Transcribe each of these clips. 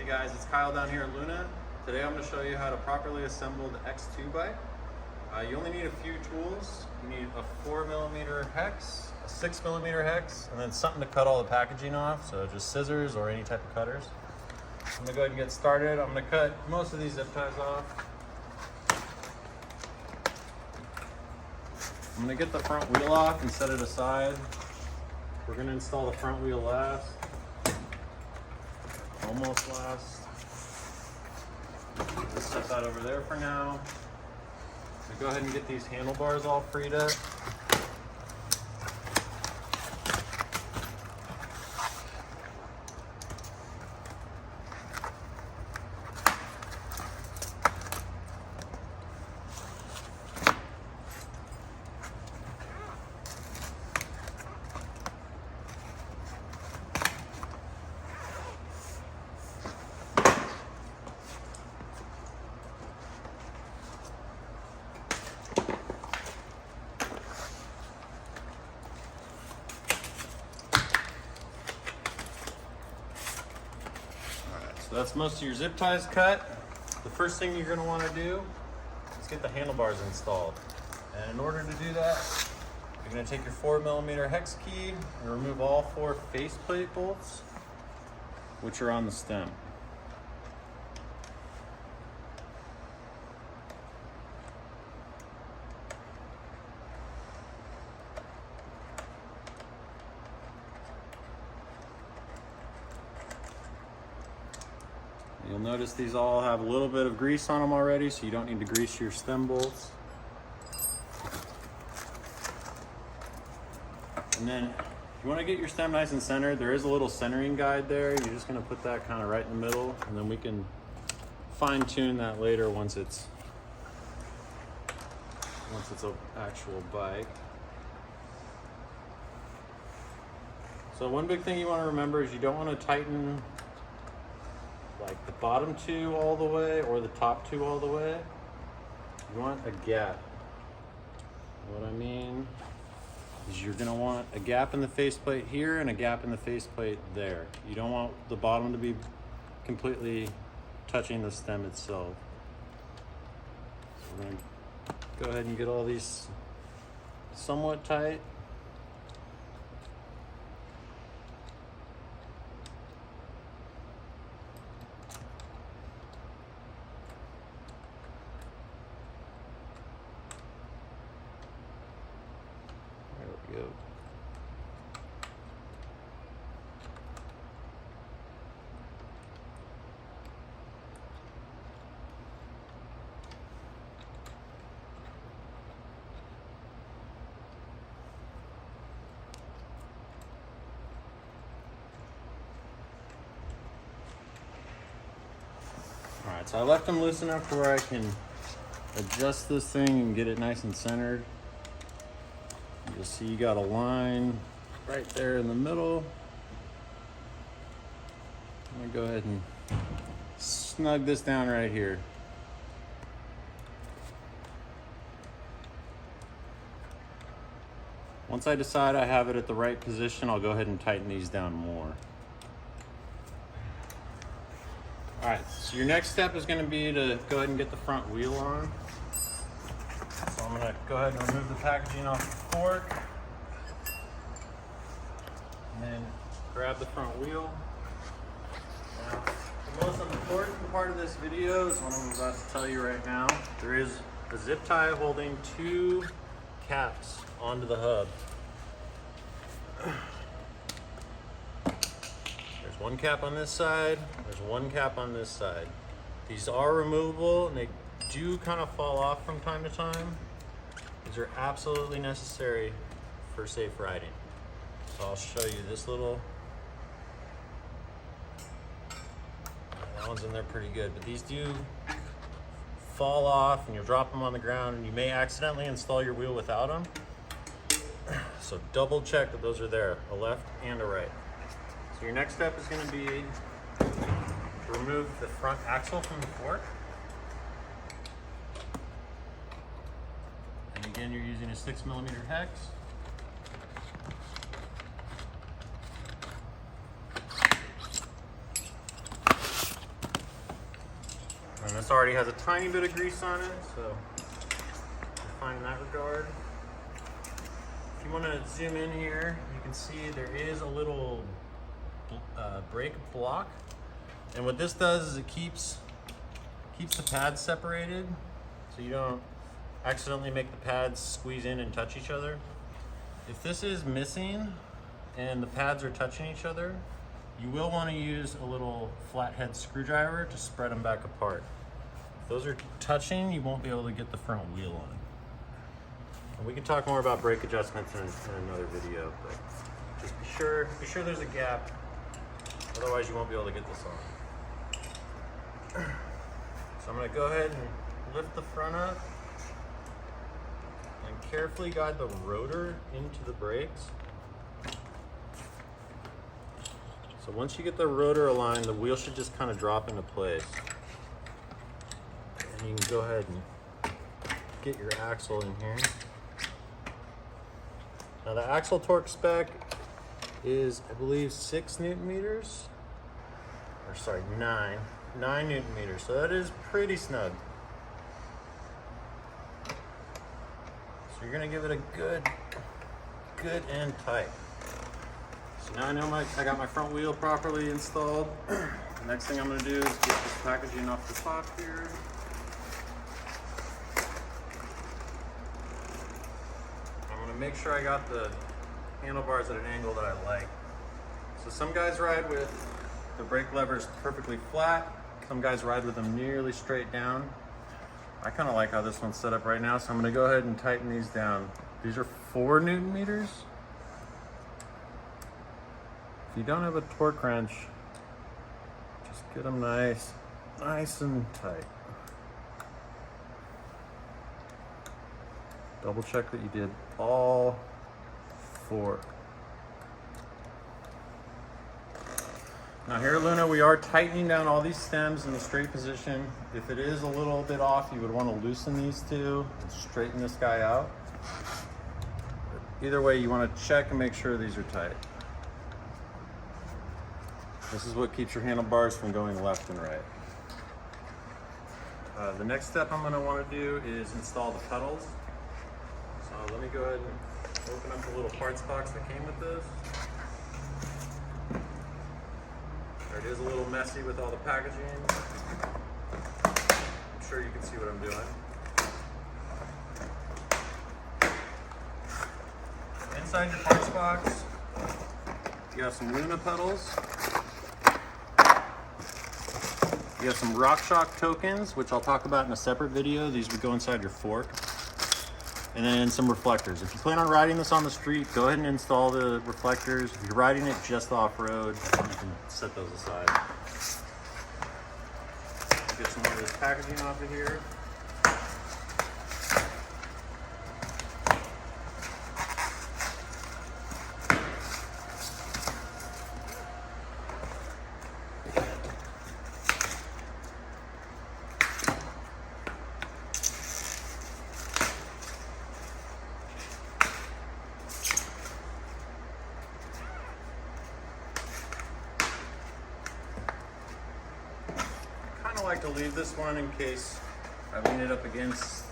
Hey guys, it's Kyle down here in Luna. Today I'm going to show you how to properly assemble the X2 bike. You only need a few tools. You need a 4mm hex, a 6mm hex, and then something to cut all the packaging off, so just scissors or any type of cutters. I'm going to go ahead and get started. I'm going to cut most of these zip ties off. I'm going to get the front wheel off and set it aside. We're going to install the front wheel last. Almost last. Just set that over there for now. We go ahead and get these handlebars all freed up. So that's most of your zip ties cut. The first thing you're going to want to do is get the handlebars installed. And in order to do that, you're going to take your 4mm hex key and remove all 4 faceplate bolts, which are on the stem. You'll notice these all have a little bit of grease on them already, so you don't need to grease your stem bolts. And then if you want to get your stem nice and centered, there is a little centering guide there. You're just going to put that kind of right in the middle, and then we can fine tune that later once it's an actual bike. So one big thing you want to remember is you don't want to tighten like the bottom 2 all the way or the top 2 all the way. You want a gap. What I mean is you're going to want a gap in the faceplate here and a gap in the faceplate there. You don't want the bottom to be completely touching the stem itself. So we're going to go ahead and get all these somewhat tight. Go. All right, so I left them loose enough where I can adjust this thing and get it nice and centered. You'll see you got a line right there in the middle. I'm gonna go ahead and snug this down right here. Once I decide I have it at the right position, I'll go ahead and tighten these down more. All right, so your next step is gonna be to go ahead and get the front wheel on. So I'm gonna go ahead and remove the packaging off the fork, and then grab the front wheel. Now, the most important part of this video is what I'm about to tell you right now. There is a zip tie holding 2 caps onto the hub. There's 1 cap on this side, there's 1 cap on this side. These are removable and they do kind of fall off from time to time. These are absolutely necessary for safe riding. So I'll show you this little, that one's in there pretty good, but these do fall off and you'll drop them on the ground and you may accidentally install your wheel without them. So double check that those are there, a left and a right. So your next step is going to be to remove the front axle from the fork. And again, you're using a 6mm hex. And this already has a tiny bit of grease on it, so you're fine in that regard. If you want to zoom in here, you can see there is a little brake block. And what this does is it keeps the pads separated, so you don't accidentally make the pads squeeze in and touch each other. If this is missing and the pads are touching each other, you will want to use a little flathead screwdriver to spread them back apart. If those are touching, you won't be able to get the front wheel on. And we can talk more about brake adjustments in another video, but just be sure there's a gap, otherwise you won't be able to get this on. So I'm going to go ahead and lift the front up and carefully guide the rotor into the brakes. So once you get the rotor aligned, the wheel should just kind of drop into place. And you can go ahead and get your axle in here. Now the axle torque spec is, I believe, 6 Newton meters. Or sorry, 9 Newton meters. So that is pretty snug. So you're gonna give it a good and tight. So now I know I got my front wheel properly installed. The next thing I'm gonna do is get this packaging off the top here. I'm gonna make sure I got the handlebars at an angle that I like. So some guys ride with the brake levers perfectly flat. Some guys ride with them nearly straight down. I kind of like how this one's set up right now, so I'm gonna go ahead and tighten these down. These are 4 Newton meters. If you don't have a torque wrench, just get them nice and tight. Double check that you did all 4. Now here at Luna, we are tightening down all these stems in the straight position. If it is a little bit off, you would want to loosen these two and straighten this guy out. But either way, you want to check and make sure these are tight. This is what keeps your handlebars from going left and right. The next step I'm going to want to do is install the pedals. So let me go ahead and open up the little parts box that came with this. It is a little messy with all the packaging. I'm sure you can see what I'm doing. Inside your parts box, you have some Luna pedals. You have some RockShox tokens, which I'll talk about in a separate video. These would go inside your fork. And then some reflectors. If you plan on riding this on the street, go ahead and install the reflectors. If you're riding it just off-road, you can set those aside. Get some more of this packaging off of here. I like to leave this one in case I lean it up against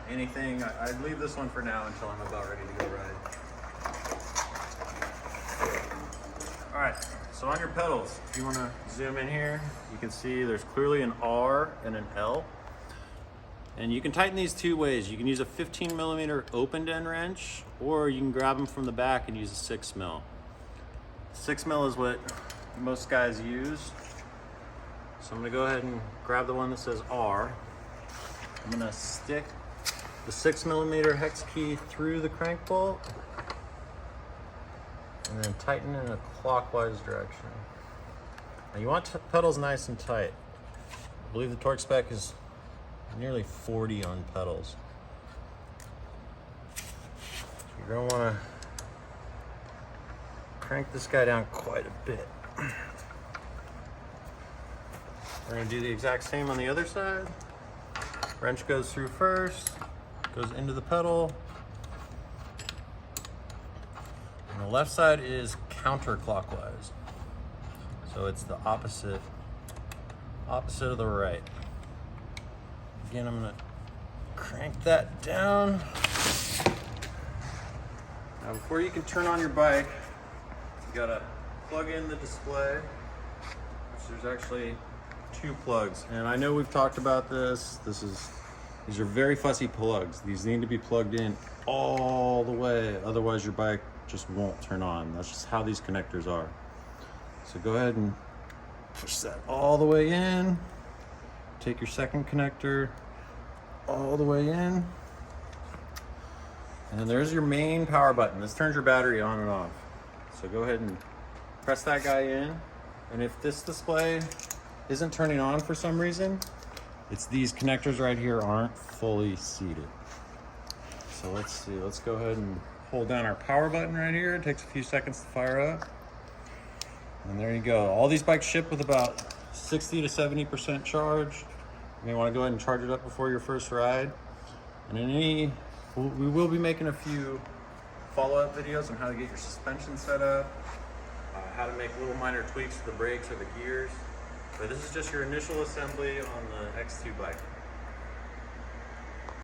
anything. I'd leave this one for now until I'm about ready to go ride. All right, so on your pedals, if you want to zoom in here, you can see there's clearly an R and an L. And you can tighten these 2 ways. You can use a 15 millimeter opened end wrench, or you can grab them from the back and use a 6 mil. 6 mil is what most guys use. So I'm gonna go ahead and grab the one that says R. I'm gonna stick the 6 millimeter hex key through the crank bolt and then tighten in a clockwise direction. Now you want pedals nice and tight. I believe the torque spec is nearly 40 on pedals. So you're gonna wanna crank this guy down quite a bit. We're gonna do the exact same on the other side. Wrench goes through first, goes into the pedal. And the left side is counterclockwise. So it's the opposite of the right. Again, I'm gonna crank that down. Now before you can turn on your bike, you gotta plug in the display, which there's actually 2 plugs. And I know we've talked about this. These are very fussy plugs. These need to be plugged in all the way, otherwise your bike just won't turn on. That's just how these connectors are. So go ahead and push that all the way in. Take your second connector all the way in. And then there's your main power button. This turns your battery on and off. So go ahead and press that guy in. And if this display isn't turning on for some reason, it's these connectors right here aren't fully seated. So let's see, let's go ahead and hold down our power button right here. It takes a few seconds to fire up. And there you go. All these bikes ship with about 60 to 70% charge. You may want to go ahead and charge it up before your first ride. And we will be making a few follow-up videos on how to get your suspension set up, how to make little minor tweaks to the brakes or the gears. But this is just your initial assembly on the X2 bike.